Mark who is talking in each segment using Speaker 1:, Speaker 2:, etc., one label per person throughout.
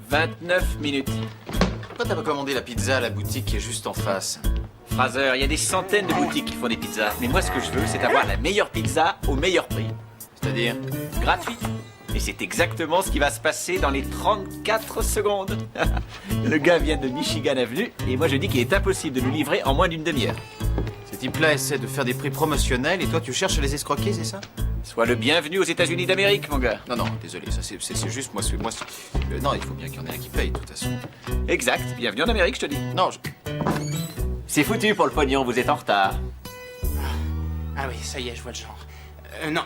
Speaker 1: 29 minutes.
Speaker 2: Pourquoi t'as pas commandé la pizza à la boutique qui est juste en face?
Speaker 1: Fraser, il y a des centaines de boutiques qui font des pizzas. Mais moi, ce que je veux, c'est avoir la meilleure pizza au meilleur prix.
Speaker 2: C'est-à-dire?
Speaker 1: Gratuit. Et c'est exactement ce qui va se passer dans les 34 secondes. Le gars vient de Michigan Avenue et moi je dis qu'il est impossible de nous livrer en moins d'une demi-heure.
Speaker 2: Ces types-là essaient de faire des prix promotionnels et toi tu cherches à les escroquer, c'est ça?
Speaker 1: Sois le bienvenu aux États-Unis d'Amérique, mon gars.
Speaker 2: Non, désolé, ça c'est juste moi. Non, il faut bien qu'il y en ait un qui paye, de toute façon.
Speaker 1: Exact, bienvenue en Amérique, je te dis.
Speaker 2: Non,
Speaker 1: C'est foutu pour le pognon, vous êtes en retard.
Speaker 3: Ah oui, ça y est, je vois le genre.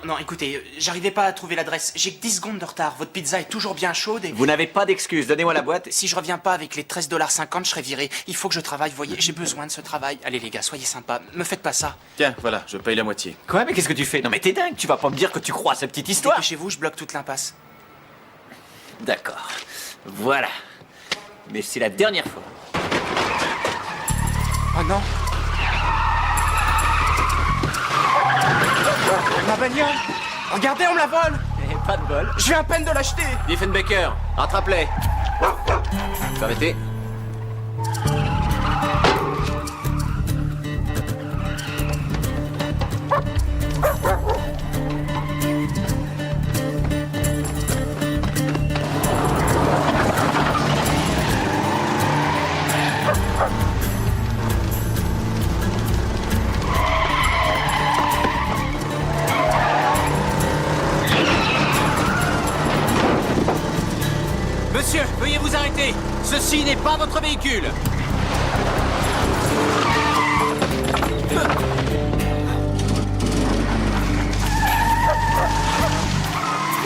Speaker 3: Non, écoutez, j'arrivais pas à trouver l'adresse. J'ai que 10 secondes de retard. Votre pizza est toujours bien chaude et...
Speaker 1: Vous n'avez pas d'excuse, donnez-moi la boîte.
Speaker 3: Si je reviens pas avec les 13,50 $, je serai viré. Il faut que je travaille, voyez. J'ai besoin de ce travail. Allez les gars, soyez sympas. Me faites pas ça.
Speaker 2: tiens, voilà, je paye la moitié.
Speaker 1: Quoi, mais qu'est-ce que tu fais? Non mais t'es dingue, tu vas pas me dire que tu crois à cette petite histoire.
Speaker 3: Dépêchez-vous, je bloque toute l'impasse.
Speaker 1: D'accord, voilà. Mais c'est la dernière fois.
Speaker 3: Oh non. Ma bagnole. Regardez, on me la vole.
Speaker 1: Et pas de bol.
Speaker 3: Je viens à peine de l'acheter.
Speaker 2: Diefenbaker, rattrape-les. Arrêtez.
Speaker 1: Monsieur, veuillez vous arrêter. Ceci n'est pas votre véhicule.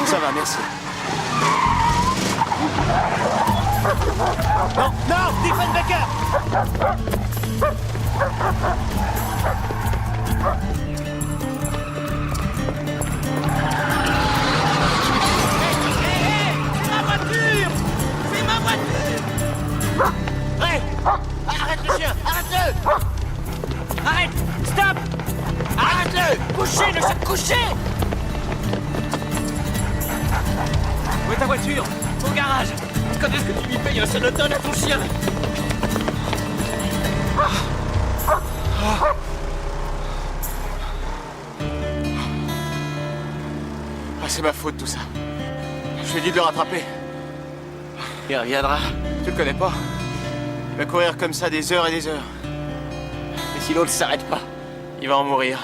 Speaker 2: Ça va, merci.
Speaker 1: Non, Diefenbaker. Arrête le chien! Arrête-le! Arrête! Stop! Arrête-le! Couchez-le, c'est couché! Où est ta voiture? Au garage! Quand est-ce que tu lui payes un sonotone à ton chien?
Speaker 2: Ah, c'est ma faute tout ça. Je lui ai dit de le rattraper.
Speaker 1: Il reviendra.
Speaker 2: Tu le connais pas? Il va courir comme ça des heures et des heures.
Speaker 1: Et si l'autre s'arrête pas?
Speaker 2: Il va en mourir.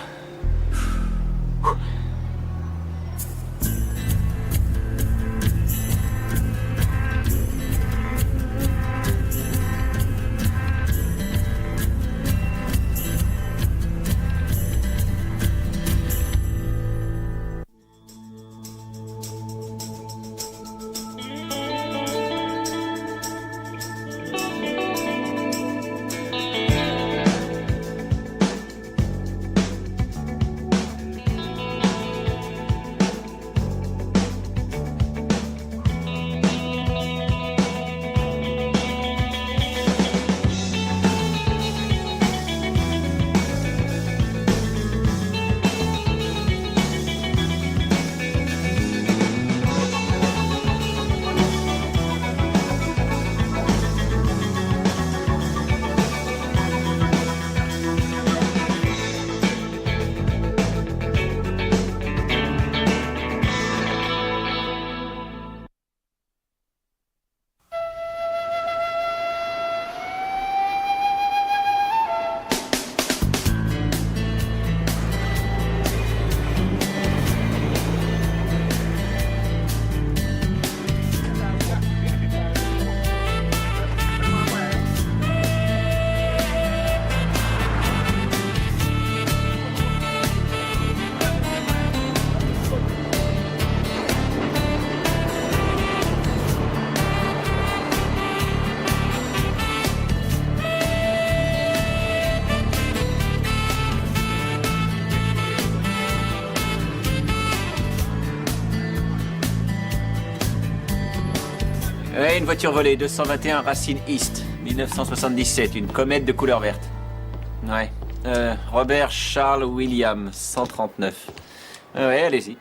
Speaker 1: Ouais, une voiture volée, 221 Racine East, 1977, une comète de couleur verte. Ouais. Robert Charles William, 139. Ouais, allez-y.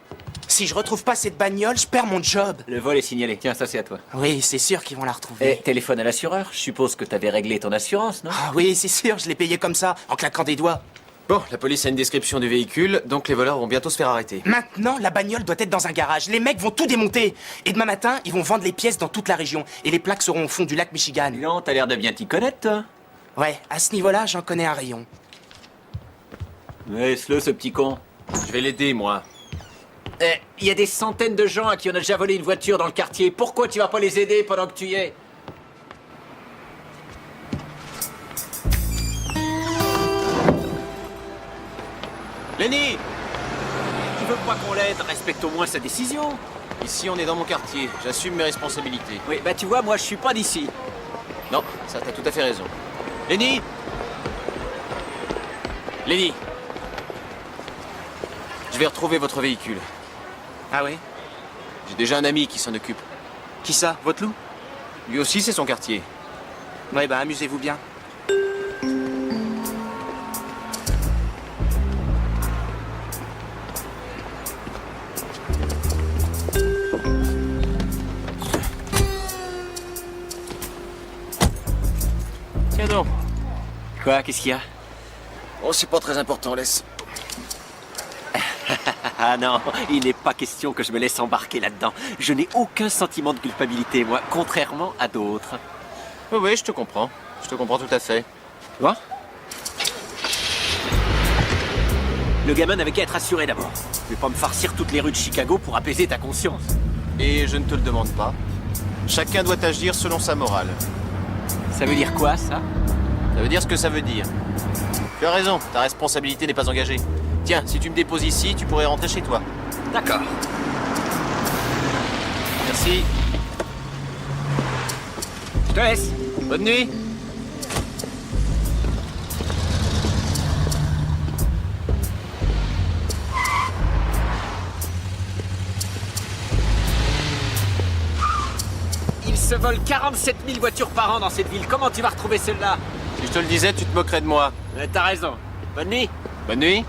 Speaker 3: Si je retrouve pas cette bagnole, je perds mon job.
Speaker 1: Le vol est signalé. Tiens, ça c'est à toi.
Speaker 3: Oui, c'est sûr qu'ils vont la retrouver.
Speaker 1: Et téléphone à l'assureur. Je suppose que t'avais réglé ton assurance, non?
Speaker 3: Ah oui, c'est sûr, je l'ai payé comme ça, en claquant des doigts.
Speaker 2: Bon, la police a une description du véhicule, donc les voleurs vont bientôt se faire arrêter.
Speaker 3: Maintenant, la bagnole doit être dans un garage. Les mecs vont tout démonter. Et demain matin, ils vont vendre les pièces dans toute la région. Et les plaques seront au fond du lac Michigan.
Speaker 1: Non, t'as l'air de bien t'y connaître, toi.
Speaker 3: Ouais, à ce niveau-là, j'en connais un rayon.
Speaker 1: Laisse-le, ce petit con.
Speaker 2: Je vais l'aider, moi.
Speaker 1: Il y a des centaines de gens à qui on a déjà volé une voiture dans le quartier. Pourquoi tu vas pas les aider pendant que tu y es?
Speaker 2: Lenny!
Speaker 1: Tu veux pas qu'on l'aide? Respecte au moins sa décision.
Speaker 2: Ici, on est dans mon quartier. J'assume mes responsabilités.
Speaker 1: Oui, bah tu vois, moi je suis pas d'ici.
Speaker 2: Non, ça, t'as tout à fait raison. Lenny! Lenny! Je vais retrouver votre véhicule.
Speaker 3: Ah oui?
Speaker 2: J'ai déjà un ami qui s'en occupe.
Speaker 3: Qui ça? Votre loup?
Speaker 2: Lui aussi, c'est son quartier.
Speaker 3: Ouais, bah amusez-vous bien.
Speaker 2: Tiens donc.
Speaker 1: Quoi? Qu'est-ce qu'il y a?
Speaker 2: Oh, c'est pas très important, laisse.
Speaker 1: Ah non, il n'est pas question que je me laisse embarquer là-dedans. Je n'ai aucun sentiment de culpabilité, moi, contrairement à d'autres.
Speaker 2: Oui, oui, je te comprends. Je te comprends tout à fait.
Speaker 1: Tu vois? Le gamin n'avait qu'à être assuré d'abord. Je vais pas me farcir toutes les rues de Chicago pour apaiser ta conscience.
Speaker 2: Et je ne te le demande pas. Chacun doit agir selon sa morale.
Speaker 1: Ça veut dire quoi, ça?
Speaker 2: Ça veut dire ce que ça veut dire. Tu as raison, ta responsabilité n'est pas engagée. Tiens, si tu me déposes ici, tu pourrais rentrer chez toi.
Speaker 1: D'accord.
Speaker 2: Merci.
Speaker 1: Je te laisse.
Speaker 2: Bonne nuit.
Speaker 1: Il se vole 47 000 voitures par an dans cette ville. Comment tu vas retrouver celle-là?
Speaker 2: Si je te le disais, tu te moquerais de moi.
Speaker 1: T'as raison. Bonne nuit.
Speaker 2: Bonne nuit.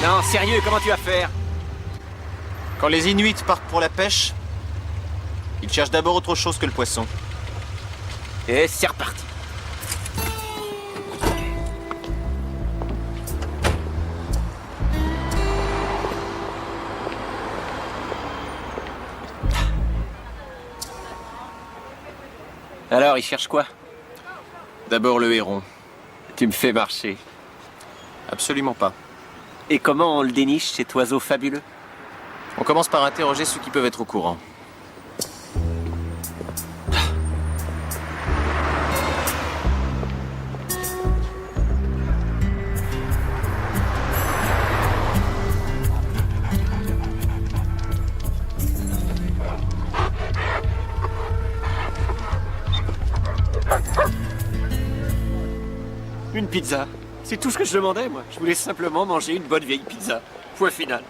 Speaker 1: Non, sérieux, comment tu vas faire?
Speaker 2: Quand les Inuits partent pour la pêche, ils cherchent d'abord autre chose que le poisson.
Speaker 1: Et c'est reparti. Alors, ils cherchent quoi?
Speaker 2: D'abord le héron.
Speaker 1: Tu me fais marcher.
Speaker 2: Absolument pas.
Speaker 1: Et comment on le déniche, cet oiseau fabuleux?
Speaker 2: On commence par interroger ceux qui peuvent être au courant.
Speaker 1: Une pizza. C'est tout ce que je demandais, moi. Je voulais simplement manger une bonne vieille pizza. Point final.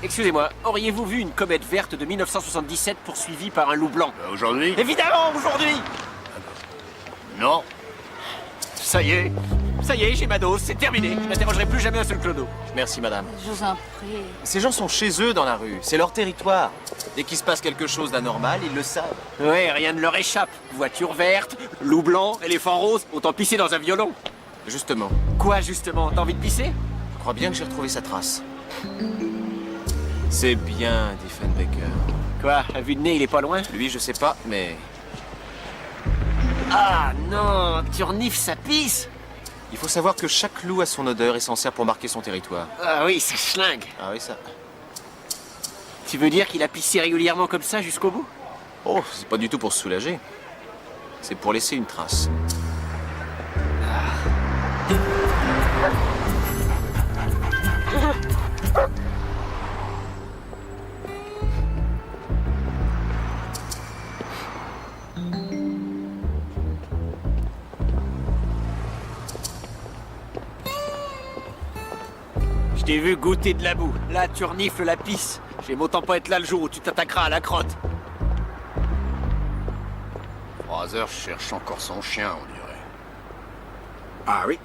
Speaker 1: Excusez-moi, auriez-vous vu une comète verte de 1977 poursuivie par un loup blanc?
Speaker 4: Aujourd'hui?
Speaker 1: Évidemment, aujourd'hui!
Speaker 4: Non.
Speaker 1: Ça y est, j'ai ma dose, c'est terminé. Je n'interrogerai plus jamais un seul clodo.
Speaker 2: Merci, madame.
Speaker 5: Je vous en prie.
Speaker 2: Ces gens sont chez eux dans la rue. C'est leur territoire. Dès qu'il se passe quelque chose d'anormal, ils le savent.
Speaker 1: Ouais, rien ne leur échappe. Voiture verte, loup blanc, éléphant rose, autant pisser dans un violon.
Speaker 2: Justement,
Speaker 1: Quoi, justement? T'as envie de pisser?
Speaker 2: je crois bien que j'ai retrouvé sa trace. C'est bien, Diefenbaker.
Speaker 1: Quoi, à vue de nez, il est pas loin?
Speaker 2: Lui, je sais pas, mais
Speaker 1: Ah non, Turnif, ça pisse!
Speaker 2: il faut savoir que chaque loup a son odeur et s'en sert pour marquer son territoire.
Speaker 1: Ah oui, ça schlingue.
Speaker 2: Ah oui, ça.
Speaker 1: Tu veux dire qu'il a pissé régulièrement comme ça jusqu'au bout?
Speaker 2: Oh, c'est pas du tout pour se soulager. C'est pour laisser une trace.
Speaker 1: Je t'ai vu goûter de la boue. Là, tu renifles la pisse. J'aime autant pas être là le jour où tu t'attaqueras à la crotte.
Speaker 4: Fraser cherche encore son chien, on dirait.
Speaker 5: Ah oui.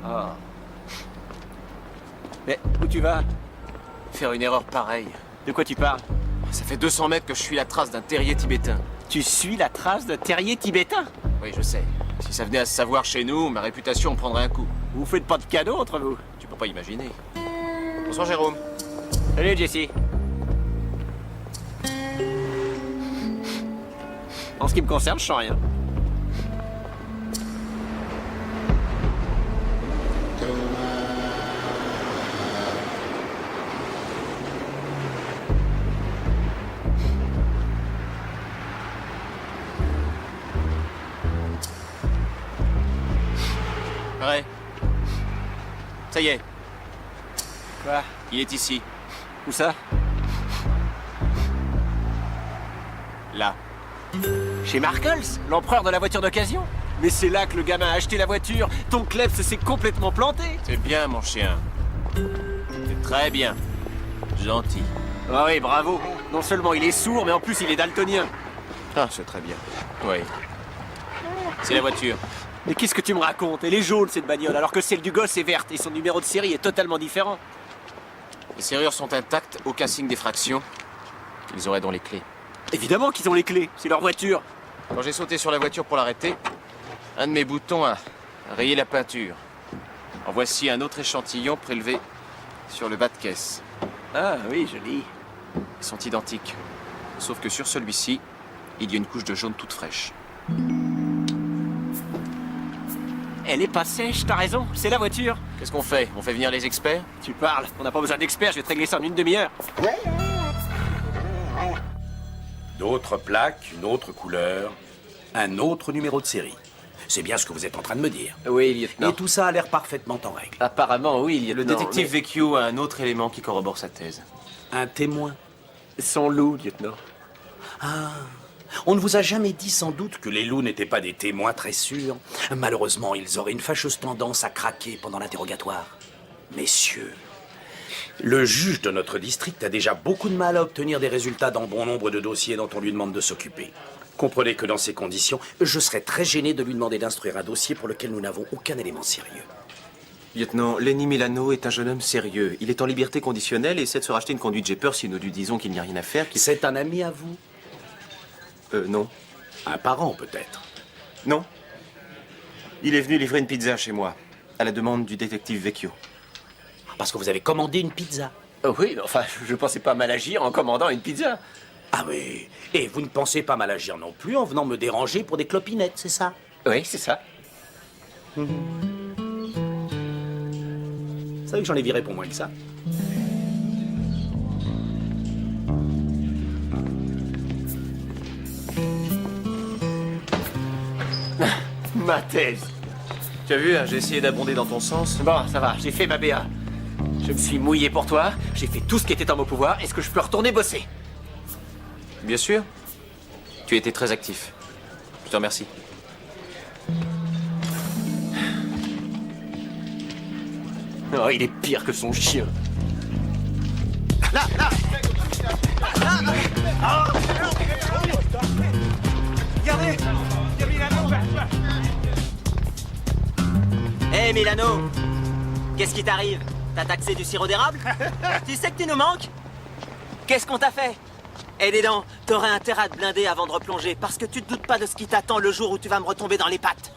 Speaker 1: Ah. Mais où tu vas?
Speaker 2: Faire une erreur pareille.
Speaker 1: De quoi tu parles?
Speaker 2: Ça fait 200 mètres que je suis la trace d'un terrier tibétain.
Speaker 1: Tu suis la trace d'un terrier tibétain?
Speaker 2: Oui, je sais. Si ça venait à se savoir chez nous, ma réputation prendrait un coup.
Speaker 1: Vous faites pas de cadeaux entre vous?
Speaker 2: Tu peux pas imaginer. Bonsoir, Jérôme.
Speaker 1: Salut Jesse. En ce qui me concerne, je sens rien.
Speaker 2: Ouais. Ça y est,
Speaker 1: Quoi?
Speaker 2: il est ici.
Speaker 1: Où ça?
Speaker 2: Là.
Speaker 1: Chez Markles, l'empereur de la voiture d'occasion? Mais c'est là que le gamin a acheté la voiture. Ton Klebs s'est complètement planté.
Speaker 2: C'est bien, mon chien. C'est très bien. Gentil.
Speaker 1: Ah oui, bravo. Non seulement il est sourd, mais en plus il est daltonien.
Speaker 2: Ah, c'est très bien. Oui. C'est la voiture.
Speaker 1: Mais qu'est-ce que tu me racontes? Elle est jaune cette bagnole, alors que celle du gosse est verte et son numéro de série est totalement différent.
Speaker 2: Les serrures sont intactes, aucun signe d'effraction. Ils auraient donc les clés.
Speaker 1: Évidemment qu'ils ont les clés, c'est leur voiture.
Speaker 2: Quand j'ai sauté sur la voiture pour l'arrêter, un de mes boutons a rayé la peinture. En voici un autre échantillon prélevé sur le bas de caisse.
Speaker 1: Ah oui, joli.
Speaker 2: Ils sont identiques. Sauf que sur celui-ci, il y a une couche de jaune toute fraîche.
Speaker 1: Elle est pas sèche, t'as raison, c'est la voiture.
Speaker 2: Qu'est-ce qu'on fait? On fait venir les experts?
Speaker 1: Tu parles, on n'a pas besoin d'experts, je vais te régler ça en une demi-heure.
Speaker 5: D'autres plaques, une autre couleur, un autre numéro de série. C'est bien ce que vous êtes en train de me dire.
Speaker 1: Oui, lieutenant.
Speaker 5: Et tout ça a l'air parfaitement en règle.
Speaker 1: Apparemment, oui, lieutenant.
Speaker 2: Le détective
Speaker 1: mais-
Speaker 2: Vecchio a un autre élément qui corrobore sa thèse.
Speaker 5: Un témoin.
Speaker 1: Son loup, lieutenant.
Speaker 5: On ne vous a jamais dit sans doute que les loups n'étaient pas des témoins très sûrs. Malheureusement, ils auraient une fâcheuse tendance à craquer pendant l'interrogatoire. Messieurs, le juge de notre district a déjà beaucoup de mal à obtenir des résultats dans bon nombre de dossiers dont on lui demande de s'occuper. Comprenez que dans ces conditions, je serais très gêné de lui demander d'instruire un dossier pour lequel nous n'avons aucun élément sérieux.
Speaker 2: Lieutenant, Lenny Milano est un jeune homme sérieux. Il est en liberté conditionnelle et essaie de se racheter une conduite Jeepers si nous lui disons qu'il n'y a rien à faire.
Speaker 5: C'est un ami à vous?
Speaker 2: Non.
Speaker 5: Un parent, peut-être.
Speaker 2: Non. Il est venu livrer une pizza chez moi, à la demande du détective Vecchio.
Speaker 5: Parce que vous avez commandé une pizza.
Speaker 1: Oui, mais enfin, je pensais pas mal agir en commandant une pizza.
Speaker 5: Ah oui. Et vous ne pensez pas mal agir non plus en venant me déranger pour des clopinettes, c'est ça?
Speaker 1: Oui, c'est ça.
Speaker 5: Vous savez que j'en ai viré pour moins que ça.
Speaker 1: Ma thèse.
Speaker 2: Tu as vu, hein, j'ai essayé d'abonder dans ton sens.
Speaker 1: Bon, ça va, j'ai fait ma BA. Je me suis mouillé pour toi, j'ai fait tout ce qui était en mon pouvoir. Est-ce que je peux retourner bosser?
Speaker 2: Bien sûr. Tu as été très actif. Je te remercie.
Speaker 1: Oh, il est pire que son chien.
Speaker 6: Hé Milano, qu'est-ce qui t'arrive? T'as taxé du sirop d'érable? Tu sais que tu nous manques? Qu'est-ce qu'on t'a fait? Eh dis donc, t'aurais intérêt à te blinder avant de replonger, parce que tu te doutes pas de ce qui t'attend le jour où tu vas me retomber dans les pattes.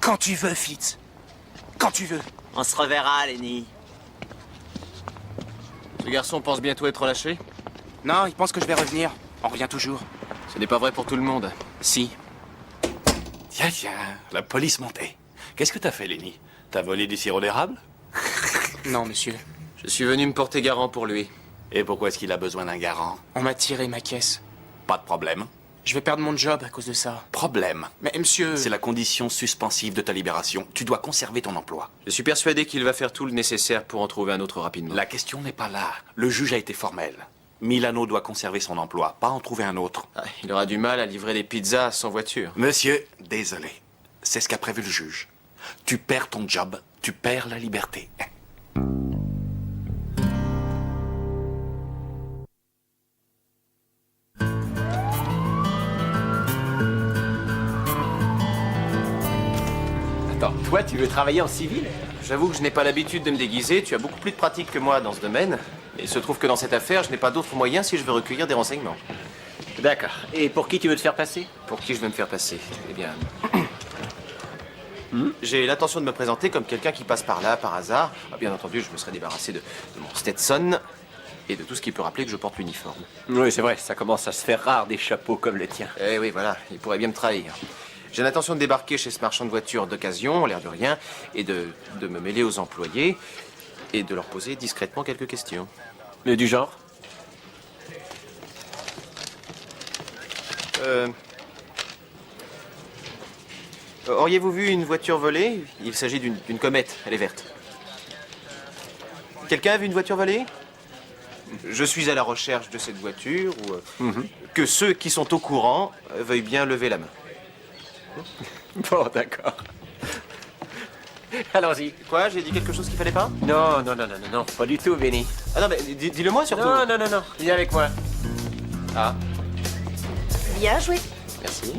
Speaker 3: Quand tu veux, Fitz. Quand tu veux.
Speaker 6: On se reverra, Lenny.
Speaker 2: Ce garçon pense bientôt être relâché?
Speaker 3: Non, il pense que je vais revenir. On revient toujours.
Speaker 2: Ce n'est pas vrai pour tout le monde.
Speaker 3: Si.
Speaker 5: Tiens, la police montait. Qu'est-ce que t'as fait, Lenny? T'as volé du sirop d'érable?
Speaker 3: Non, monsieur.
Speaker 2: Je suis venu me porter garant pour lui.
Speaker 5: Et pourquoi est-ce qu'il a besoin d'un garant?
Speaker 3: On m'a tiré ma caisse.
Speaker 5: Pas de problème.
Speaker 3: Je vais perdre mon job à cause de ça.
Speaker 5: Problème.
Speaker 3: Mais monsieur...
Speaker 5: C'est la condition suspensive de ta libération. Tu dois conserver ton emploi.
Speaker 2: Je suis persuadé qu'il va faire tout le nécessaire pour en trouver un autre rapidement.
Speaker 5: La question n'est pas là. Le juge a été formel. Milano doit conserver son emploi, pas en trouver un autre.
Speaker 2: Ah, il aura du mal à livrer des pizzas sans voiture.
Speaker 5: Monsieur, désolé. C'est ce qu'a prévu le juge. Tu perds ton job, tu perds la liberté.
Speaker 1: Attends, toi, tu veux travailler en civil?
Speaker 2: J'avoue que je n'ai pas l'habitude de me déguiser. Tu as beaucoup plus de pratique que moi dans ce domaine. Et il se trouve que dans cette affaire, je n'ai pas d'autre moyen si je veux recueillir des renseignements.
Speaker 1: D'accord. Et pour qui tu veux te faire passer?
Speaker 2: Pour qui je veux me faire passer? Eh bien... J'ai l'intention de me présenter comme quelqu'un qui passe par là, par hasard. Ah, bien entendu, je me serais débarrassé de mon Stetson et de tout ce qui peut rappeler que je porte l'uniforme.
Speaker 1: Oui, c'est vrai, ça commence à se faire rare des chapeaux comme le tien.
Speaker 2: Eh oui, voilà, il pourrait bien me trahir. J'ai l'intention de débarquer chez ce marchand de voitures d'occasion, l'air de rien, et de me mêler aux employés et de leur poser discrètement quelques questions.
Speaker 1: Mais du genre?
Speaker 2: Auriez-vous vu une voiture volée? Il s'agit d'une comète, elle est verte. Quelqu'un a vu une voiture volée? Je suis à la recherche de cette voiture, ou que ceux qui sont au courant veuillent bien lever la main.
Speaker 1: Bon, d'accord. Allons-y.
Speaker 2: Quoi? J'ai dit quelque chose qu'il fallait pas?
Speaker 1: Non, non, non, non, non, non, pas du tout, Benny.
Speaker 2: Ah non, mais dis-le moi surtout.
Speaker 1: Non, non, non, non, viens avec moi.
Speaker 2: Ah,
Speaker 7: Bien joué.
Speaker 2: merci.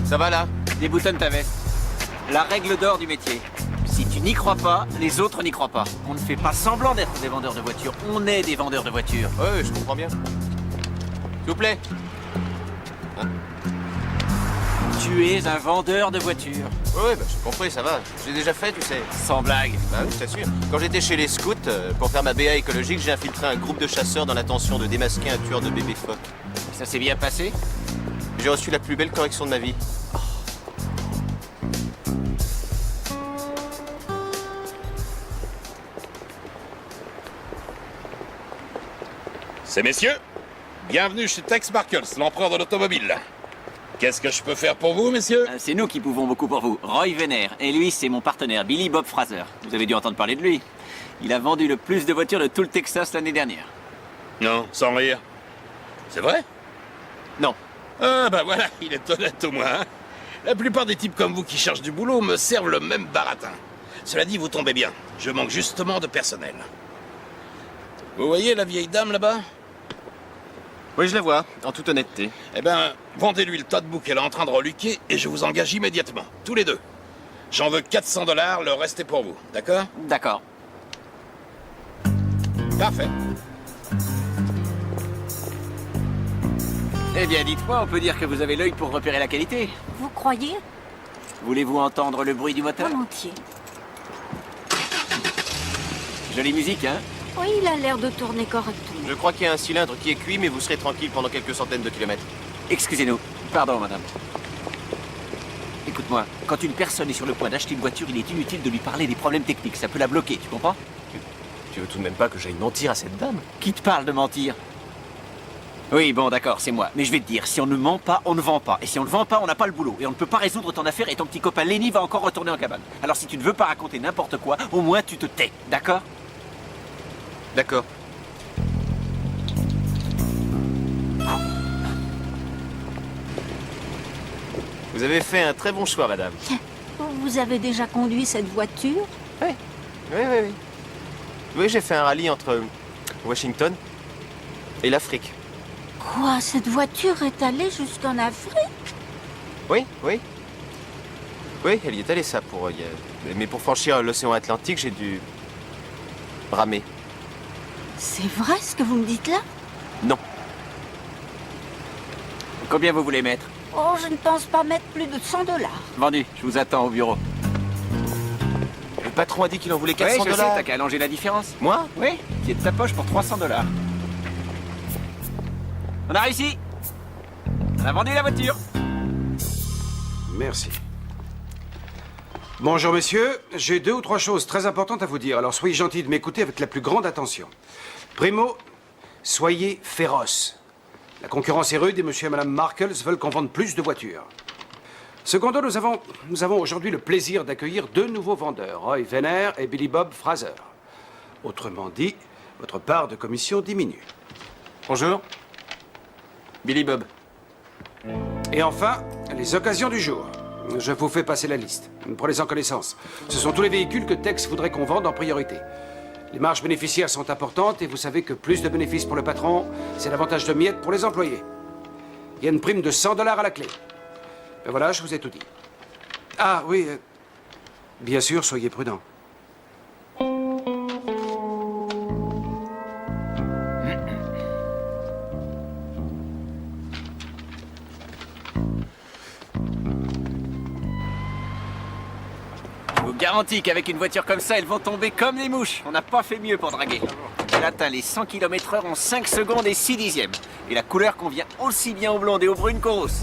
Speaker 2: Ça va là?
Speaker 1: Déboutonne ta veste. La règle d'or du métier. Si tu n'y crois pas, les autres n'y croient pas. On ne fait pas semblant d'être des vendeurs de voitures. On est des vendeurs de voitures.
Speaker 2: Ouais, je comprends bien. S'il vous plaît.
Speaker 1: Tu es un vendeur de voitures.
Speaker 2: Ouais, bah j'ai compris, ça va. J'ai déjà fait, tu sais.
Speaker 1: Sans blague.
Speaker 2: Bah oui, je t'assure. Quand j'étais chez les scouts, pour faire ma BA écologique, j'ai infiltré un groupe de chasseurs dans l'intention de démasquer un tueur de bébés phoques.
Speaker 1: Ça s'est bien passé?
Speaker 2: J'ai reçu la plus belle correction de ma vie.
Speaker 4: Ces messieurs, bienvenue chez Tex Markles, l'empereur de l'automobile. Qu'est-ce que je peux faire pour vous, messieurs?
Speaker 1: C'est nous qui pouvons beaucoup pour vous. Roy Venner. Et lui, c'est mon partenaire, Billy Bob Fraser. Vous avez dû entendre parler de lui. Il a vendu le plus de voitures de tout le Texas l'année dernière.
Speaker 4: Non, sans rire. C'est vrai?
Speaker 2: Non.
Speaker 4: Ah, bah voilà, il est honnête au moins. Hein. La plupart des types comme vous qui cherchent du boulot me servent le même baratin. Cela dit, vous tombez bien. Je manque justement de personnel. Vous voyez la vieille dame là-bas?
Speaker 2: Oui, je la vois, en toute honnêteté.
Speaker 4: Eh ben, vendez-lui le tote-book qu'elle est en train de reluquer et je vous engage immédiatement, tous les deux. J'en veux 400 $, le reste est pour vous, d'accord?
Speaker 1: D'accord.
Speaker 4: Parfait.
Speaker 1: Eh bien, dites-moi, on peut dire que vous avez l'œil pour repérer la qualité.
Speaker 7: Vous croyez?
Speaker 1: Voulez-vous entendre le bruit du moteur?
Speaker 7: Volontiers.
Speaker 1: Jolie musique, hein?
Speaker 7: Oui, il a l'air de tourner correctement.
Speaker 2: Je crois qu'il y a un cylindre qui est cuit, mais vous serez tranquille pendant quelques centaines de kilomètres.
Speaker 1: Excusez-nous. Pardon, madame. Écoute-moi, quand une personne est sur le point d'acheter une voiture, il est inutile de lui parler des problèmes techniques. Ça peut la bloquer, tu comprends?
Speaker 2: Tu veux tout de même pas que j'aille mentir à cette dame?
Speaker 1: Qui te parle de mentir? Oui, bon, d'accord, c'est moi. Mais je vais te dire, si on ne ment pas, on ne vend pas. Et si on ne vend pas, on n'a pas le boulot. Et on ne peut pas résoudre ton affaire et ton petit copain Lenny va encore retourner en cabane. Alors si tu ne veux pas raconter n'importe quoi, au moins tu te tais, d'accord?
Speaker 2: D'accord. Vous avez fait un très bon choix, madame.
Speaker 7: Vous avez déjà conduit cette voiture?
Speaker 2: Oui, oui, oui. Oui, j'ai fait un rallye entre Washington et l'Afrique.
Speaker 7: Quoi? Cette voiture est allée jusqu'en Afrique?
Speaker 2: Oui, oui. Oui, elle y est allée, ça, pour... Mais pour franchir l'océan Atlantique, j'ai dû... ramer.
Speaker 7: C'est vrai ce que vous me dites là?
Speaker 2: Non.
Speaker 1: Combien vous voulez mettre?
Speaker 7: Oh, je ne pense pas mettre plus de 100 $.
Speaker 1: Vendu, je vous attends au bureau.
Speaker 2: Le patron a dit qu'il en voulait 400
Speaker 1: Oui, je sais, t'as qu'à allonger la différence.
Speaker 2: Moi?
Speaker 1: Oui, qui est de ta poche pour 300 $. On a réussi. On a vendu la voiture.
Speaker 8: Merci. Bonjour messieurs, j'ai 2 ou 3 choses très importantes à vous dire, alors soyez gentils de m'écouter avec la plus grande attention. Primo, soyez féroces. La concurrence est rude et monsieur et madame Markles veulent qu'on vende plus de voitures. Secondo, nous avons aujourd'hui le plaisir d'accueillir 2 nouveaux vendeurs, Roy Venner et Billy Bob Fraser. Autrement dit, votre part de commission diminue.
Speaker 2: Bonjour. Billy Bob.
Speaker 8: Et enfin, les occasions du jour. Je vous fais passer la liste. Prenez-en connaissance. Ce sont tous les véhicules que Tex voudrait qu'on vende en priorité. Les marges bénéficiaires sont importantes et vous savez que plus de bénéfices pour le patron, c'est davantage de miettes pour les employés. Il y a une prime de 100 $ à la clé. Et voilà, je vous ai tout dit. Ah oui, bien sûr, soyez prudents.
Speaker 1: Je vous garantis qu'avec une voiture comme ça, elles vont tomber comme des mouches. On n'a pas fait mieux pour draguer. Elle atteint les 100 km/h en 5 secondes et 6 dixièmes. Et la couleur convient aussi bien aux blondes et aux brunes qu'aux rosses.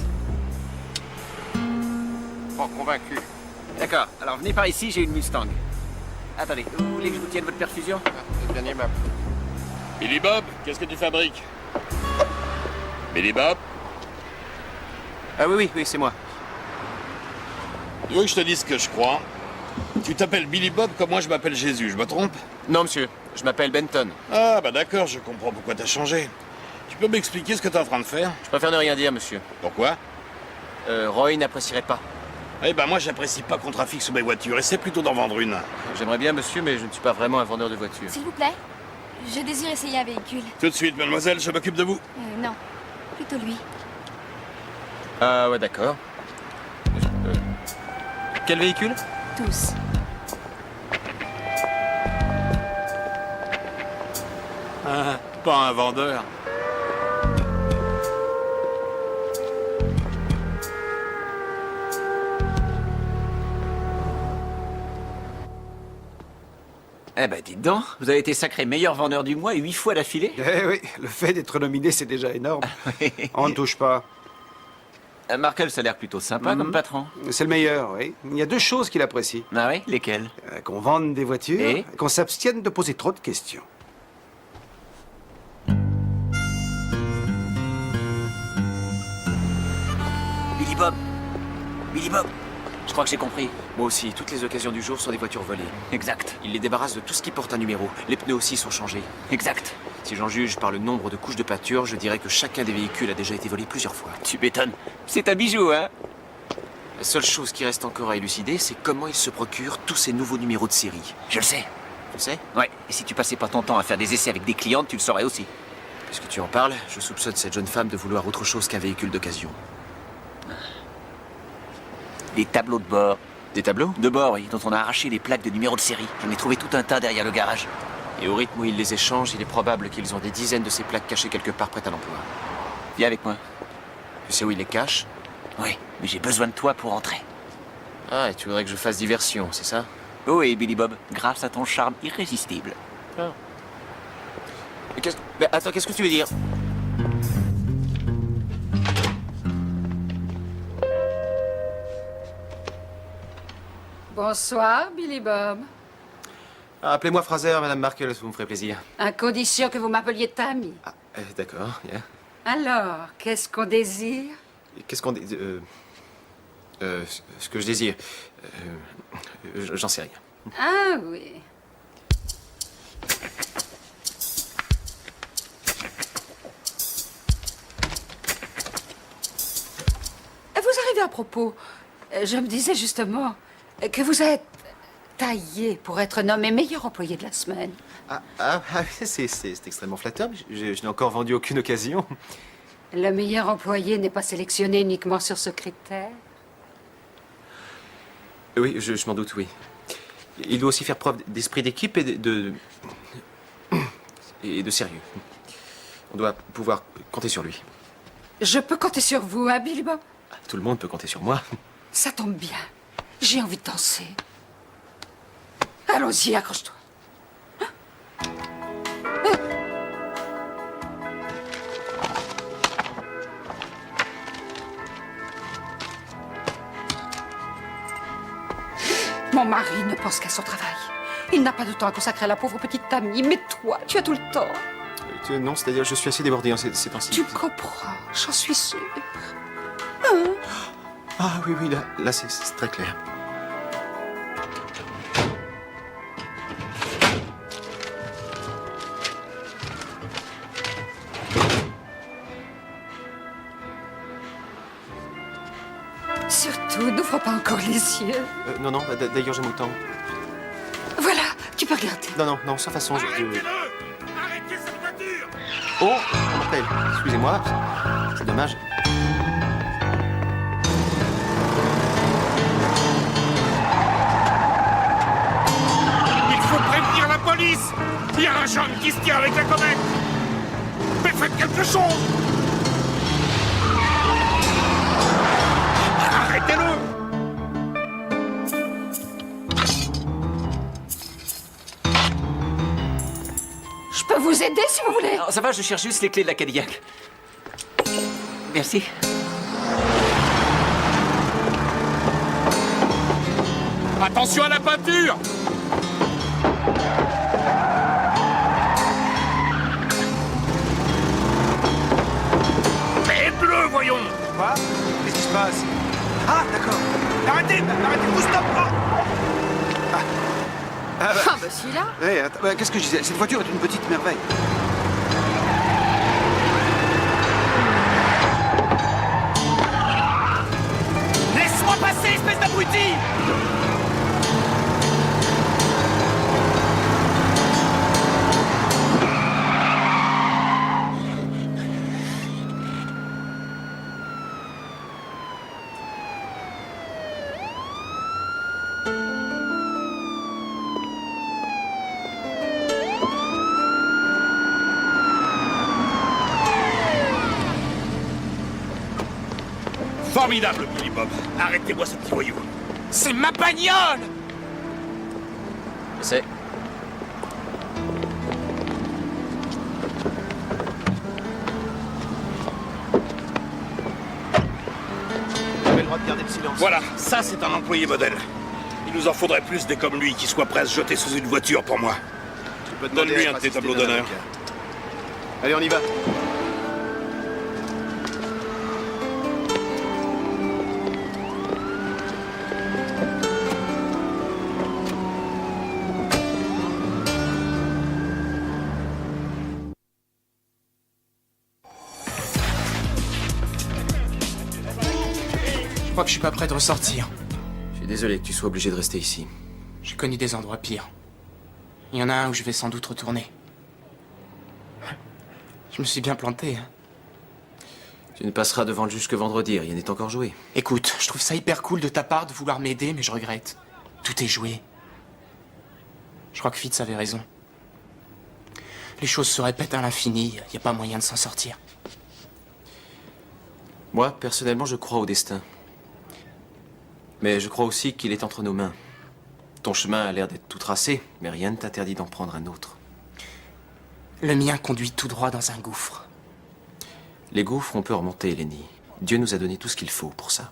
Speaker 2: Pas convaincu.
Speaker 1: D'accord, alors venez par ici, j'ai une Mustang. Attendez, vous voulez que je vous tienne votre perfusion?
Speaker 2: C'est bien aimable.
Speaker 4: Billy Bob, qu'est-ce que tu fabriques? Billy Bob?
Speaker 1: Ah oui, c'est moi.
Speaker 4: Tu veux que je te dise ce que je crois? Tu t'appelles Billy Bob comme moi je m'appelle Jésus, je me trompe?
Speaker 2: Non, monsieur. Je m'appelle Benton.
Speaker 4: Ah, bah d'accord, je comprends pourquoi t'as changé. Tu peux m'expliquer ce que t'es en train de faire?
Speaker 2: Je préfère ne rien dire, monsieur.
Speaker 4: Pourquoi?
Speaker 2: Roy n'apprécierait pas.
Speaker 4: Eh ben moi j'apprécie pas qu'on trafique sous mes voitures, essaie plutôt d'en vendre une.
Speaker 2: J'aimerais bien, monsieur, mais je ne suis pas vraiment un vendeur de voitures.
Speaker 9: S'il vous plaît, je désire essayer un véhicule.
Speaker 4: Tout de suite, mademoiselle, je m'occupe de vous.
Speaker 9: Non, plutôt lui.
Speaker 2: Ah ouais, d'accord. Quel véhicule?
Speaker 9: Tous.
Speaker 4: Ah, pas un vendeur.
Speaker 1: Eh ben, dites donc, vous avez été sacré meilleur vendeur du mois 8 fois d'affilée.
Speaker 8: Eh oui, le fait d'être nominé, c'est déjà énorme. On ne touche pas.
Speaker 1: Markel, ça a l'air plutôt sympa comme patron.
Speaker 8: C'est le meilleur, oui. Il y a deux choses qu'il apprécie.
Speaker 1: Ah oui, lesquelles?
Speaker 8: Qu'on vende des voitures
Speaker 1: Et
Speaker 8: qu'on s'abstienne de poser trop de questions.
Speaker 1: Billy Bob. Billy Bob. Je crois que j'ai compris.
Speaker 2: Moi aussi, toutes les occasions du jour sont des voitures volées.
Speaker 1: Exact.
Speaker 2: Il les débarrasse de tout ce qui porte un numéro. Les pneus aussi sont changés.
Speaker 1: Exact.
Speaker 2: Si j'en juge par le nombre de couches de peinture, je dirais que chacun des véhicules a déjà été volé plusieurs fois.
Speaker 1: Tu m'étonnes. C'est un bijou, hein?
Speaker 2: La seule chose qui reste encore à élucider, c'est comment il se procure tous ces nouveaux numéros de série.
Speaker 1: Je le sais.
Speaker 2: Tu sais?
Speaker 1: Ouais. Et si tu passais pas ton temps à faire des essais avec des clientes, tu le saurais aussi.
Speaker 2: Puisque tu en parles, je soupçonne cette jeune femme de vouloir autre chose qu'un véhicule d'occasion.
Speaker 1: Des tableaux de bord.
Speaker 2: Des tableaux?
Speaker 1: De bord, oui, dont on a arraché les plaques de numéros de série. J'en ai trouvé tout un tas derrière le garage.
Speaker 2: Et au rythme où ils les échangent, il est probable qu'ils ont des dizaines de ces plaques cachées quelque part prêtes à l'emploi.
Speaker 1: Viens avec moi.
Speaker 2: Tu sais où ils les cachent?
Speaker 1: Oui, mais j'ai besoin de toi pour entrer.
Speaker 2: Ah, et tu voudrais que je fasse diversion, c'est ça?
Speaker 1: Oh, et Billy Bob, grâce à ton charme irrésistible.
Speaker 2: Mais attends, qu'est-ce que tu veux dire?
Speaker 10: Bonsoir, Billy Bob.
Speaker 2: Appelez-moi Fraser, Madame Markel, ça me ferait plaisir.
Speaker 10: À condition que vous m'appeliez Tammy.
Speaker 2: Ah, d'accord, yeah.
Speaker 10: Alors, qu'est-ce qu'on désire?
Speaker 2: Qu'est-ce qu'on dit? Ce que je désire. J'en sais rien.
Speaker 10: Ah oui. Vous arrivez à propos. Je me disais justement que vous êtes taillé pour être nommé meilleur employé de la semaine.
Speaker 2: C'est extrêmement flatteur, mais je n'ai encore vendu aucune occasion.
Speaker 10: Le meilleur employé n'est pas sélectionné uniquement sur ce critère.
Speaker 2: Oui, je m'en doute, oui. Il doit aussi faire preuve d'esprit d'équipe et de sérieux. On doit pouvoir compter sur lui.
Speaker 10: Je peux compter sur vous, hein, Billy Bob?
Speaker 2: Tout le monde peut compter sur moi.
Speaker 10: Ça tombe bien. J'ai envie de danser. Allons-y, accroche-toi. Mon mari ne pense qu'à son travail. Il n'a pas de temps à consacrer à la pauvre petite Tammy, mais toi, tu as tout le temps.
Speaker 2: Non, c'est-à-dire je suis assez débordé en ces temps-ci.
Speaker 10: Tu comprends, j'en suis sûre.
Speaker 2: Ah oui, là c'est très clair.
Speaker 10: N'ouvre pas encore les yeux.
Speaker 2: Non, non, d'ailleurs j'aime autant.
Speaker 10: Voilà, tu peux regarder.
Speaker 2: Non, sans façon, je dis oui.
Speaker 4: Arrêtez cette voiture!
Speaker 2: Oh, on m'appelle. Excusez-moi, c'est dommage.
Speaker 4: Il faut prévenir la police! Il y a un jeune qui se tient avec la comète! Mais faites quelque chose! Arrêtez-le!
Speaker 10: Je peux vous aider si vous voulez.
Speaker 1: Non, ça va, je cherche juste les clés de la Cadillac. Merci.
Speaker 4: Attention à la peinture! Mais bleu, voyons!
Speaker 8: Quoi? Qu'est-ce qui se passe? Ah, d'accord. Arrêtez-vous, stop!
Speaker 10: Ah bah celui-là.
Speaker 8: Hey, attends, qu'est-ce que je disais? Cette voiture est une petite merveille.
Speaker 3: Laisse-moi passer, espèce d'abruti!
Speaker 4: Formidable, Billy Bob. Arrêtez-moi ce petit voyou.
Speaker 3: C'est ma bagnole!
Speaker 2: Je sais. Vous avez le droit de garder le silence.
Speaker 4: Voilà, ça c'est un employé modèle. Il nous en faudrait plus des comme lui qui soient prêts à se jeter sous une voiture pour moi.
Speaker 2: Tu peux demander
Speaker 4: Donne-lui
Speaker 2: à
Speaker 4: un de
Speaker 2: être
Speaker 4: tes
Speaker 2: assisté
Speaker 4: tableaux
Speaker 2: d'un
Speaker 4: d'honneur.
Speaker 2: avocat. Allez, on y va.
Speaker 3: Je crois que je suis pas prêt de ressortir.
Speaker 2: Je suis désolé que tu sois obligé de rester ici.
Speaker 3: J'ai connu des endroits pires. Il y en a un où je vais sans doute retourner. Je me suis bien planté. Hein.
Speaker 2: Tu ne passeras devant le juge que vendredi, rien n'est encore joué.
Speaker 3: Écoute, je trouve ça hyper cool de ta part de vouloir m'aider, mais je regrette. Tout est joué. Je crois que Fitz avait raison. Les choses se répètent à l'infini, y a pas moyen de s'en sortir.
Speaker 2: Moi, personnellement, je crois au destin. Mais je crois aussi qu'il est entre nos mains. Ton chemin a l'air d'être tout tracé, mais rien ne t'interdit d'en prendre un autre.
Speaker 3: Le mien conduit tout droit dans un gouffre.
Speaker 2: Les gouffres, on peut remonter, Lenny. Dieu nous a donné tout ce qu'il faut pour ça.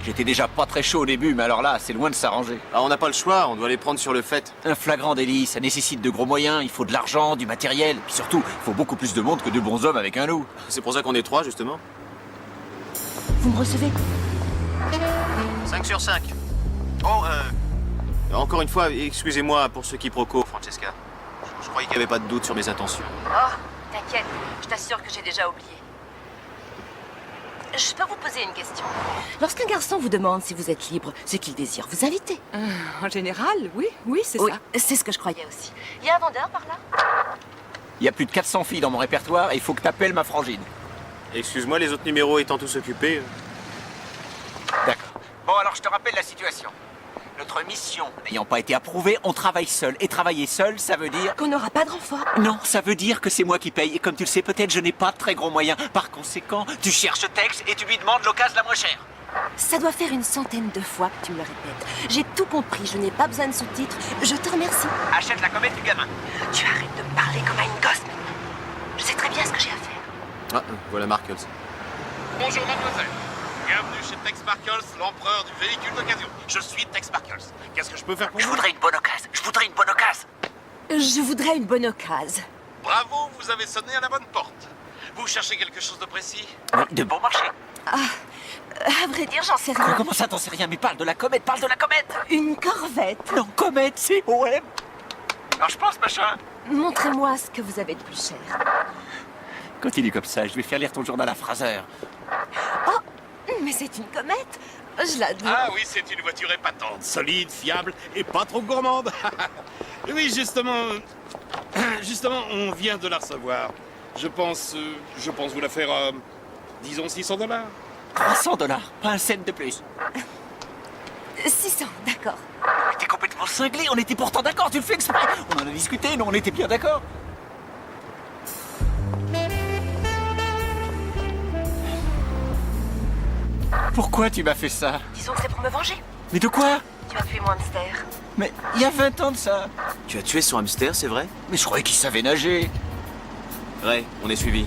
Speaker 1: J'étais déjà pas très chaud au début, mais alors là, c'est loin de s'arranger.
Speaker 2: Ah, on n'a pas le choix, on doit les prendre sur le fait.
Speaker 1: Un flagrant délit, ça nécessite de gros moyens, il faut de l'argent, du matériel, puis surtout, il faut beaucoup plus de monde que de bons hommes avec un loup.
Speaker 2: C'est pour ça qu'on est 3, justement.
Speaker 7: Vous me recevez?
Speaker 2: 5 sur 5. Oh, encore une fois, excusez-moi pour ce quiproquo, Francesca. Je croyais qu'il n'y avait pas de doute sur mes intentions.
Speaker 11: Oh, t'inquiète, je t'assure que j'ai déjà oublié. Je peux vous poser une question? Lorsqu'un garçon vous demande si vous êtes libre, c'est qu'il désire vous inviter.
Speaker 12: En général, oui, c'est
Speaker 11: Oui,
Speaker 12: ça.
Speaker 11: c'est ce que je croyais aussi. Il y a un vendeur par là?
Speaker 1: Il y a plus de 400 filles dans mon répertoire et il faut que t'appelles ma frangine.
Speaker 2: Excuse-moi, les autres numéros étant tous occupés.
Speaker 1: D'accord. Bon, alors je te rappelle la situation. Notre mission n'ayant pas été approuvée, on travaille seul. Et travailler seul, ça veut dire...
Speaker 11: Qu'on n'aura pas de renfort.
Speaker 1: Non, ça veut dire que c'est moi qui paye. Et comme tu le sais, peut-être je n'ai pas de très gros moyens. Par conséquent, tu cherches Tex et tu lui demandes l'occasion la moins chère.
Speaker 11: Ça doit faire une centaine de fois que tu me le répètes. J'ai tout compris, je n'ai pas besoin de sous-titres. Je te remercie.
Speaker 1: Achète la comète du gamin.
Speaker 11: Tu arrêtes de me parler comme à une gosse maintenant. Je sais très bien ce que j'ai à faire.
Speaker 2: Ah, voilà Markles.
Speaker 4: Bonjour mademoiselle. Bienvenue chez Tex Markles, l'empereur du véhicule d'occasion. Je suis Tex Markles. Qu'est-ce que je peux faire pour vous?
Speaker 1: Je voudrais une bonne occasion. Je voudrais une bonne occasion.
Speaker 11: Je voudrais une bonne occasion.
Speaker 4: Bravo, vous avez sonné à la bonne porte. Vous cherchez quelque chose de précis?
Speaker 1: Oui, de bon marché.
Speaker 11: À vrai dire, j'en sais rien.
Speaker 1: Comment ça, t'en sais rien? Mais parle de la comète, parle de la comète.
Speaker 11: Une corvette.
Speaker 1: Non, comète, c'est OM. Alors je pense, machin.
Speaker 11: Montrez-moi ce que vous avez de plus cher.
Speaker 1: Continue comme ça, je vais faire lire ton journal à Fraser.
Speaker 11: Oh, mais c'est une comète. Je l'adore.
Speaker 4: Ah oui, c'est une voiture épatante, solide, fiable et pas trop gourmande. Oui, justement, on vient de la recevoir. Je pense vous la faire, disons $600.
Speaker 1: 300 $, pas un cent de plus.
Speaker 11: 600, d'accord.
Speaker 1: Mais t'es complètement cinglé, on était pourtant d'accord, tu le fais exprès. On en a discuté, non, on était bien d'accord. Pourquoi tu m'as fait ça?
Speaker 11: Disons que c'est pour me venger.
Speaker 1: Mais de quoi?
Speaker 11: Tu as tué mon hamster.
Speaker 1: Mais il y a 20 ans de ça.
Speaker 2: Tu as tué son hamster, c'est vrai?
Speaker 1: Mais je croyais qu'il savait nager.
Speaker 2: Ray, on est suivi.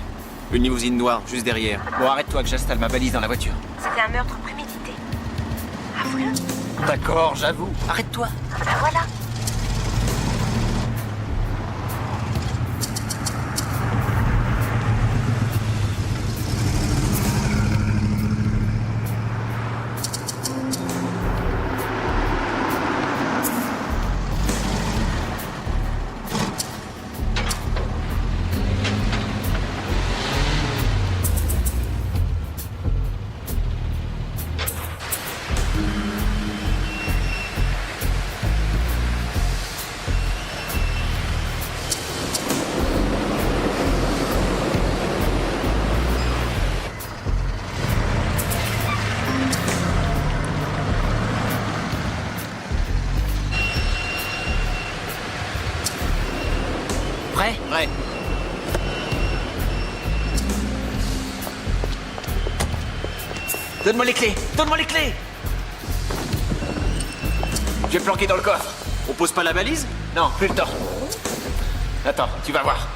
Speaker 2: Une limousine noire, juste derrière.
Speaker 1: Bon, arrête-toi que j'installe ma balise dans la voiture.
Speaker 11: C'était un meurtre prémédité. Avoue-le.
Speaker 1: D'accord, j'avoue. Arrête-toi.
Speaker 11: Ben voilà.
Speaker 1: Prêt?
Speaker 2: Ray,
Speaker 1: Donne-moi les clés. Donne-moi les clés. Je vais me planquer dans le coffre.
Speaker 2: on pose pas la balise?
Speaker 1: Non, plus le temps. Attends, tu vas voir.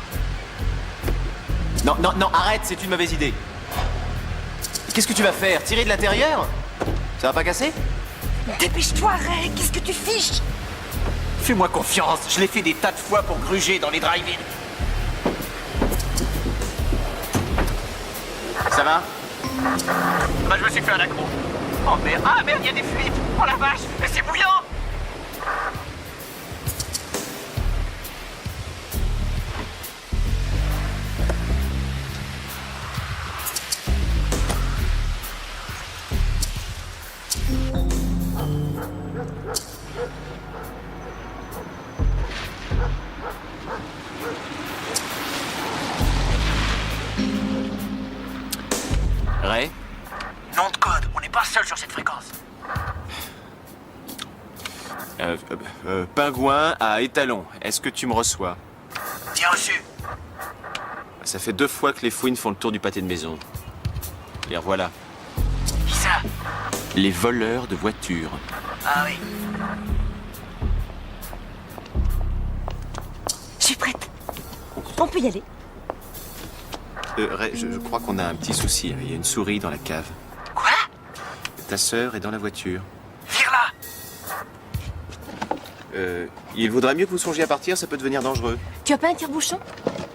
Speaker 2: Non, non, non, arrête, c'est une mauvaise idée. Qu'est-ce que tu vas faire? Tirer de l'intérieur? Ça va pas casser?
Speaker 11: Dépêche-toi, Ray. Qu'est-ce que tu fiches?
Speaker 1: Fais-moi confiance, je l'ai fait des tas de fois pour gruger dans les drive-in.
Speaker 2: Ça va?
Speaker 1: Bah, je me suis fait un accro. Oh merde, ah merde, il y a des fuites. Oh la vache, mais c'est bouillant.
Speaker 2: Ray?
Speaker 1: Nom de code, on n'est pas seul sur cette fréquence.
Speaker 2: Pingouin à étalon. Est-ce que tu me reçois?
Speaker 1: Bien reçu.
Speaker 2: Ça fait 2 fois que les fouines font le tour du pâté de maison. Les revoilà.
Speaker 1: Qui ça?
Speaker 2: Les voleurs de voitures.
Speaker 1: Ah oui.
Speaker 11: Je suis prête. On peut y aller.
Speaker 2: Ray, je crois qu'on a un petit souci. Il y a une souris dans la cave.
Speaker 1: Quoi?
Speaker 2: Ta sœur est dans la voiture.
Speaker 1: Vire-la.
Speaker 2: Il vaudrait mieux que vous songiez à partir, ça peut devenir dangereux.
Speaker 11: Tu as pas un tire-bouchon?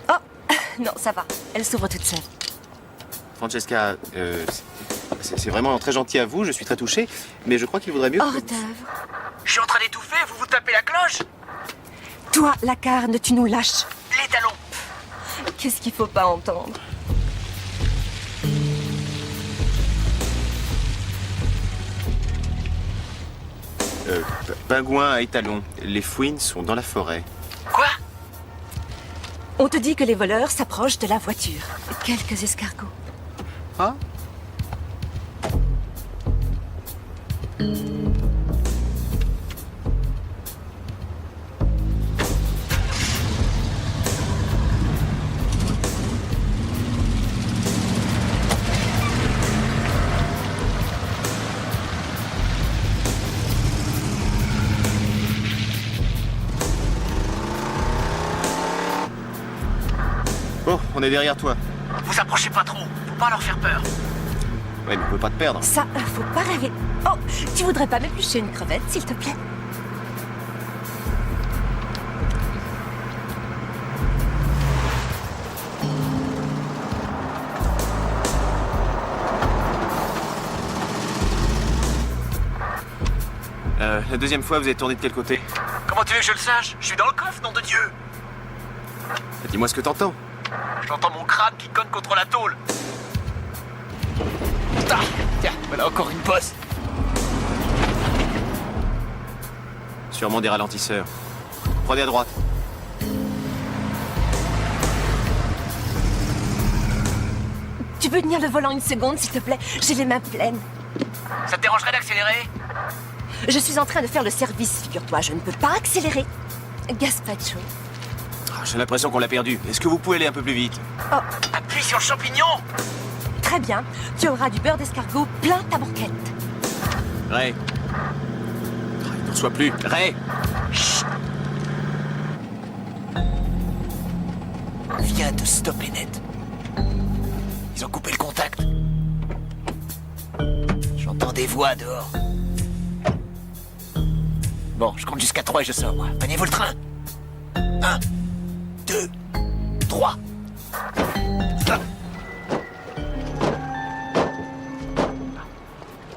Speaker 11: Oh, non, ça va. Elle s'ouvre toute seule.
Speaker 2: Francesca, c'est vraiment très gentil à vous, je suis très touché, mais je crois qu'il vaudrait mieux...
Speaker 11: Hors d'œuvre.
Speaker 1: Je suis en train d'étouffer, vous vous tapez la cloche?
Speaker 11: Toi, la carne, tu nous lâches.
Speaker 1: Les talons.
Speaker 11: Qu'est-ce qu'il faut pas entendre?
Speaker 2: Pingouin à étalon. Les fouines sont dans la forêt.
Speaker 1: Quoi?
Speaker 11: On te dit que les voleurs s'approchent de la voiture. Quelques escargots.
Speaker 2: Ah? Bon, on est derrière toi.
Speaker 1: Vous approchez pas trop, faut pas leur faire peur.
Speaker 2: Ouais, mais on peut pas te perdre.
Speaker 11: Ça, faut pas rêver. Oh, tu voudrais pas m'éplucher une crevette, s'il te plaît?
Speaker 2: La deuxième fois, vous êtes tourné de quel côté?
Speaker 1: Comment tu veux que je le sache? Je suis dans le coffre, nom de Dieu.
Speaker 2: Dis-moi ce que t'entends.
Speaker 1: J'entends mon crâne qui cogne contre la tôle. Ah, tiens, voilà encore une bosse.
Speaker 2: Sûrement des ralentisseurs. Prenez à droite.
Speaker 11: Tu peux tenir le volant une seconde, s'il te plaît? J'ai les mains pleines.
Speaker 1: Ça te dérangerait d'accélérer?
Speaker 11: Je suis en train de faire le service, figure-toi. Je ne peux pas accélérer. Gaspacho.
Speaker 2: Ah, j'ai l'impression qu'on l'a perdu. Est-ce que vous pouvez aller un peu plus vite?
Speaker 11: Oh,
Speaker 1: Appuie sur le champignon.
Speaker 11: très bien. Tu auras du beurre d'escargot plein ta banquette.
Speaker 2: Ray. Il ne reçoit plus.
Speaker 1: Ray. On vient de stopper net. Ils ont coupé le contact. J'entends des voix dehors. Bon, je compte jusqu'à 3 et je sors, moi. Maniez-vous le train. 1, 2, 3.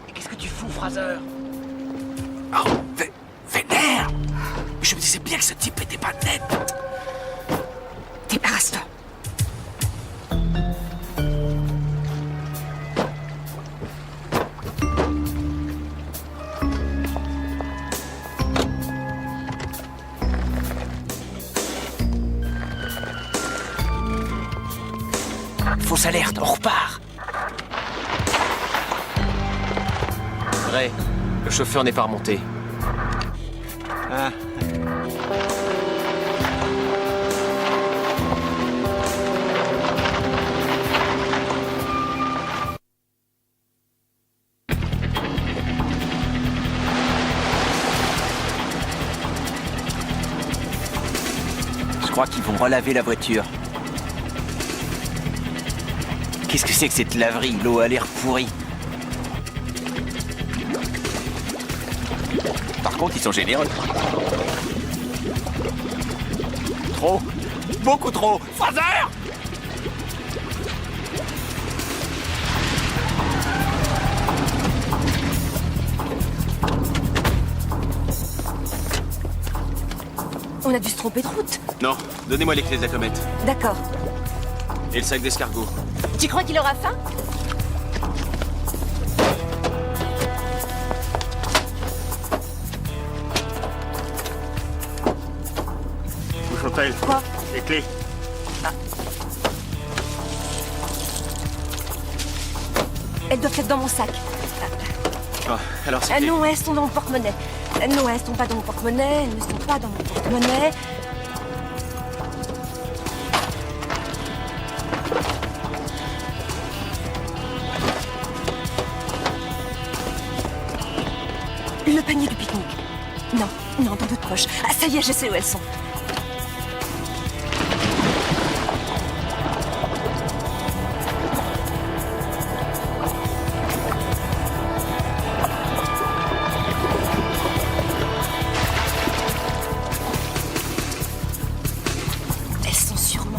Speaker 1: Et qu'est-ce que tu fous, Fraser? Oh, vénère! Je me disais bien que ce type était pas net.
Speaker 10: Débarrasse-toi.
Speaker 1: Fausse alerte, on repart.
Speaker 2: Ray, le chauffeur n'est pas remonté.
Speaker 1: Ah. Je crois qu'ils vont relaver la voiture. Qu'est-ce que c'est que cette laverie? L'eau a l'air pourrie. Par contre, ils sont généreux. Trop. Beaucoup trop. Fraser!
Speaker 11: On a dû se tromper de route.
Speaker 2: Non, donnez-moi les clés de la comète.
Speaker 11: D'accord.
Speaker 2: Et le sac d'escargot.
Speaker 11: Tu crois qu'il aura faim?
Speaker 13: Où sont-elles?
Speaker 11: Quoi?
Speaker 13: Les clés.
Speaker 11: Elles doivent être dans mon sac.
Speaker 2: Oh, alors c'est
Speaker 11: Non, elles sont dans mon porte-monnaie. Non, elles sont pas dans mon porte-monnaie. Elles ne sont pas dans mon porte-monnaie. Le panier du pique-nique. Non, non, dans d'autres poches. Ah, ça y est, je sais où elles sont. Elles sont sûrement...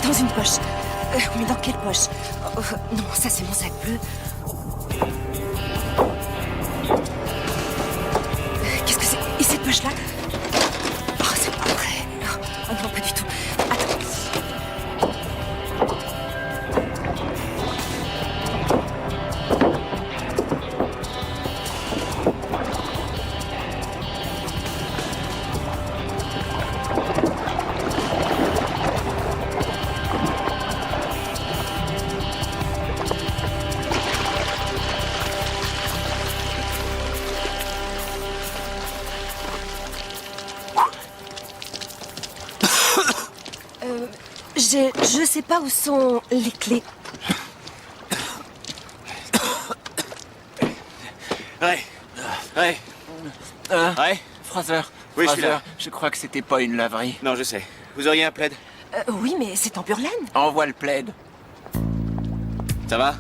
Speaker 11: Dans une poche. Mais dans quelle poche? Non, ça c'est mon sac bleu. Qu'est-ce que c'est? Et cette poche-là? Oh, c'est pas vrai. Oh non, pas du tout. Attends. Je sais pas où sont les clés.
Speaker 1: Ray. Fraser.
Speaker 2: Oui, je suis
Speaker 1: Fraser,
Speaker 2: là.
Speaker 1: Je crois que c'était pas une laverie.
Speaker 2: Non, je sais. Vous auriez un plaid?
Speaker 11: Oui, mais c'est en pure laine.
Speaker 1: Envoie le plaid. Ça va?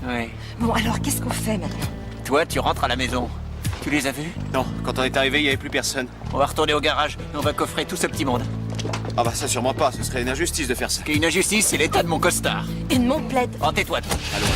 Speaker 1: Ouais.
Speaker 11: Bon, alors, qu'est-ce qu'on fait maintenant?
Speaker 1: Toi, tu rentres à la maison. Tu les as vus?
Speaker 2: Non, quand on est arrivé, il n'y avait plus personne.
Speaker 1: On va retourner au garage et on va coffrer tout ce petit monde.
Speaker 2: Ah bah ça sûrement pas, ce serait une injustice de faire ça.
Speaker 1: Ce qui est une injustice, c'est l'état de mon costard.
Speaker 11: Et de mon plaid.
Speaker 1: Oh, tais-toi. Allons.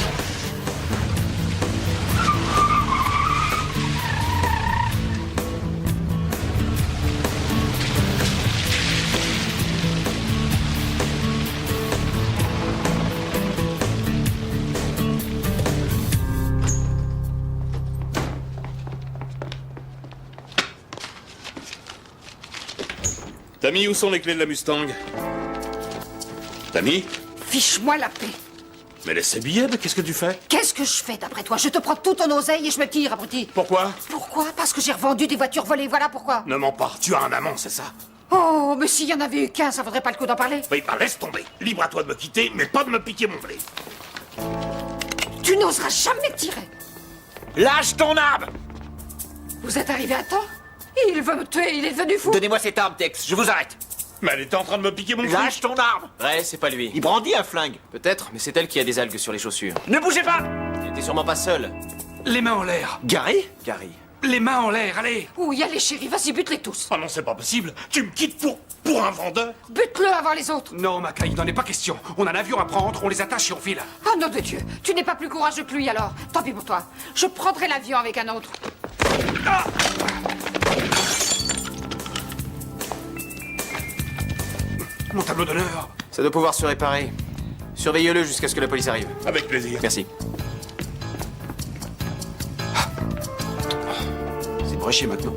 Speaker 4: Tammy, où sont les clés de la Mustang? Tammy?
Speaker 10: Fiche-moi la paix.
Speaker 4: Mais laissez billet, mais qu'est-ce que tu fais?
Speaker 10: Qu'est-ce que je fais d'après toi? Je te prends tout ton oseille et je me tire, abruti.
Speaker 4: Pourquoi?
Speaker 10: Pourquoi? Parce que j'ai revendu des voitures volées, voilà pourquoi.
Speaker 4: Ne mens pas, tu as un amant, c'est ça?
Speaker 10: Oh, mais s'il y en avait eu qu'un, ça vaudrait pas le coup d'en parler.
Speaker 4: Oui, bah laisse tomber. Libre à toi de me quitter, mais pas de me piquer mon blé.
Speaker 10: Tu n'oseras jamais tirer.
Speaker 1: Lâche ton arme!
Speaker 10: Vous êtes arrivé à temps? Il veut me tuer, il est devenu fou.
Speaker 1: Donnez-moi cette arme, Tex, je vous arrête.
Speaker 4: Mais elle était en train de me piquer mon blé.
Speaker 1: Lâche ton arme!
Speaker 2: Ouais, c'est pas lui.
Speaker 1: Il brandit un flingue.
Speaker 2: Peut-être, mais c'est elle qui a des algues sur les chaussures.
Speaker 1: Ne bougez pas!
Speaker 2: Il était sûrement pas seul.
Speaker 3: Les mains en l'air.
Speaker 1: Gary?
Speaker 2: Gary.
Speaker 3: Les mains en l'air, allez.
Speaker 10: Où y aller, chérie? Vas-y, bute-les tous.
Speaker 4: Ah non, c'est pas possible. Tu me quittes pour un vendeur?
Speaker 10: Bute-le avant les autres.
Speaker 3: Non, Mackay, il n'en est pas question. On a un avion à prendre, on les attache et on file.
Speaker 10: Oh, nom de Dieu, tu n'es pas plus courageux que lui alors. Tant pis pour toi. Je prendrai l'avion avec un autre.
Speaker 3: Ah! Mon tableau d'honneur.
Speaker 2: Ça doit pouvoir se réparer. Surveillez-le jusqu'à ce que la police arrive.
Speaker 4: Avec plaisir.
Speaker 2: Merci.
Speaker 8: C'est broché maintenant.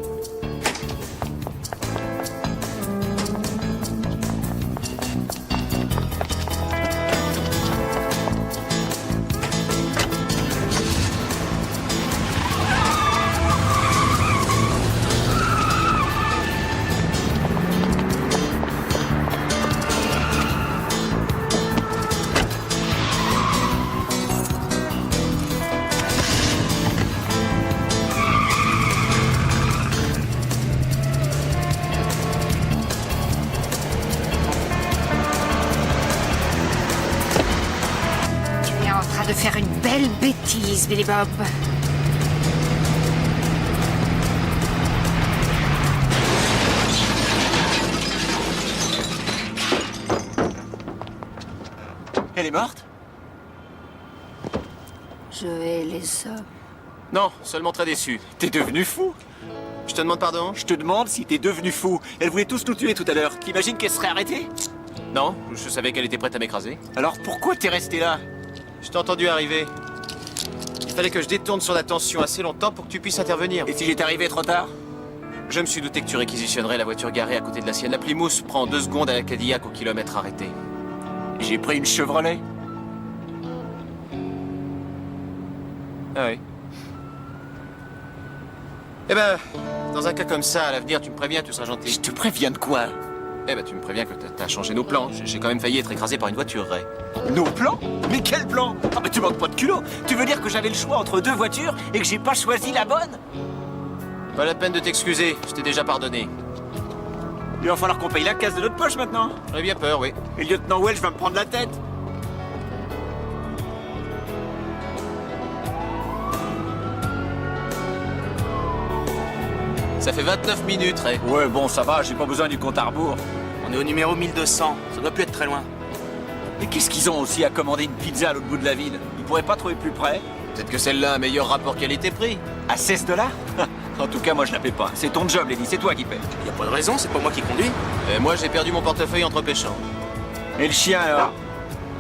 Speaker 10: De faire une belle bêtise, Billy Bob.
Speaker 1: Elle est morte?
Speaker 10: Je hais les hommes.
Speaker 2: Non, seulement très déçu.
Speaker 1: T'es devenu fou?
Speaker 2: Je te demande pardon?
Speaker 1: Je te demande si t'es devenu fou. Elle voulait tous nous tuer tout à l'heure. T'imagines qu'elle serait arrêtée?
Speaker 2: Non, je savais qu'elle était prête à m'écraser.
Speaker 1: Alors pourquoi t'es resté là?
Speaker 2: Je t'ai entendu arriver. Il fallait que je détourne son attention assez longtemps pour que tu puisses intervenir.
Speaker 1: Et si j'étais arrivé trop tard?
Speaker 2: Je me suis douté que tu réquisitionnerais la voiture garée à côté de la sienne. La Plymouth prend 2 secondes à la Cadillac au kilomètre arrêté.
Speaker 1: J'ai pris une Chevrolet.
Speaker 2: Ah oui. Eh ben, dans un cas comme ça, à l'avenir, tu me préviens, tu seras gentil.
Speaker 1: Je te préviens de quoi?
Speaker 2: Eh ben, tu me préviens que t'as changé nos plans. J'ai quand même failli être écrasé par une voiture, Ray.
Speaker 1: Nos plans? Mais quel plan? Ah mais tu manques pas de culot. Tu veux dire que j'avais le choix entre 2 voitures et que j'ai pas choisi la bonne?
Speaker 2: Pas la peine de t'excuser, je t'ai déjà pardonné.
Speaker 1: Il va falloir qu'on paye la casse de notre poche maintenant.
Speaker 2: J'aurais bien peur, oui.
Speaker 1: Et le lieutenant Welch va me prendre la tête.
Speaker 2: Ça fait 29 minutes, Ray.
Speaker 1: Ouais, bon, ça va, j'ai pas besoin du compte à rebours.
Speaker 5: On est au numéro 1200. Ça doit plus être très loin.
Speaker 1: Mais qu'est-ce qu'ils ont aussi à commander une pizza à l'autre bout de la ville? Ils pourraient pas trouver plus près?
Speaker 2: Peut-être que celle-là a un meilleur rapport qualité-prix.
Speaker 1: À 16 $? En tout cas, moi je la paie pas. C'est ton job, Lenny, c'est toi qui paie.
Speaker 5: Y a pas de raison, c'est pas moi qui conduis.
Speaker 2: Et moi, j'ai perdu mon portefeuille entre pêchant.
Speaker 1: Et le chien alors?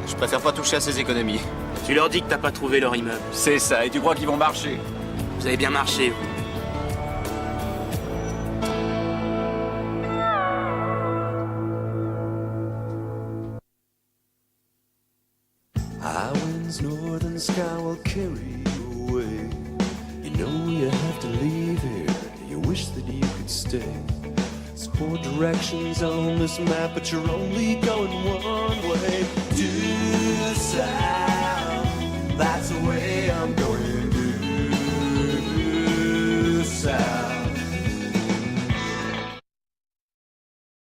Speaker 2: Je préfère pas toucher à ses économies.
Speaker 5: Tu leur dis que t'as pas trouvé leur immeuble.
Speaker 1: C'est ça, et tu crois qu'ils vont marcher?
Speaker 5: Vous avez bien marché, vous.
Speaker 14: Highwinds, northern sky will carry you away. You know you have to leave here. You wish that you could stay. There's 4 directions on this map, but you're only going one way. Due south.